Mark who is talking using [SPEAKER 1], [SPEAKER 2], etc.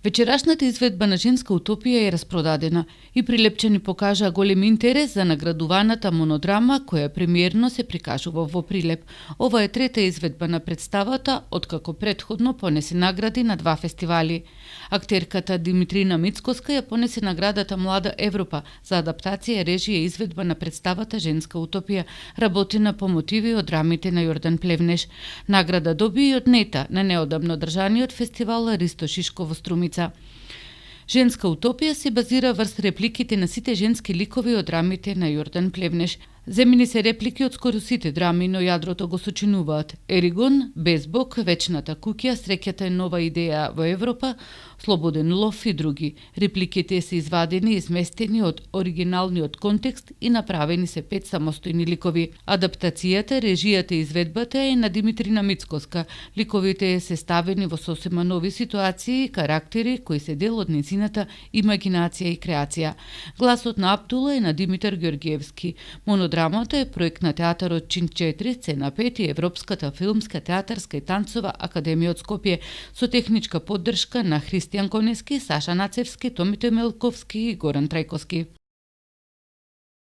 [SPEAKER 1] Вечерашната изведба на Женска утопија е распродадена и прилепчани покажаа голем интерес за наградуваната монодрама која премиерно се прикажува во Прилеп. Ова е трета изведба на представата откако претходно понесе награди на два фестивали. Актерката Димитрина Мицкоска ја понесе наградата Млада Европа за адаптација, режија и изведба на представата Женска утопија, работена по мотиви од драмите на Јордан Плевнеш. Награда доби и од НЕТА на неодамно држаниот фестивал Ристо Шишко во Струмица. Женска утопија се базира врз репликите на сите женски ликови од драмите на Јордан Плевнеш. Земени се реплики од скоро сите драми, но јадрото го сочинуваат Еригон, Безбок, Вечната куќа, Среќата е нова идеја во Европа, Слободен лов и други. Репликите се извадени и изместени од оригиналниот контекст и направени се 5 самостојни ликови. Адаптацијата, режијата и изведбата е на Димитрина Мицкоска. Ликовите се ставени во сосема нови ситуации и карактери кои се дел од нејзината имагинација и креација. Гласот на Аптула е на Димитар Ѓорѓиевски. Монодрамата е проект на театарот Чин 4, Сцена 5 и Европската филмска, театарска и танцова академија од Скопје со техничка поддршка на Христијан Конески, Саша Нацевски, Томите Мелковски и Горан Трајковски.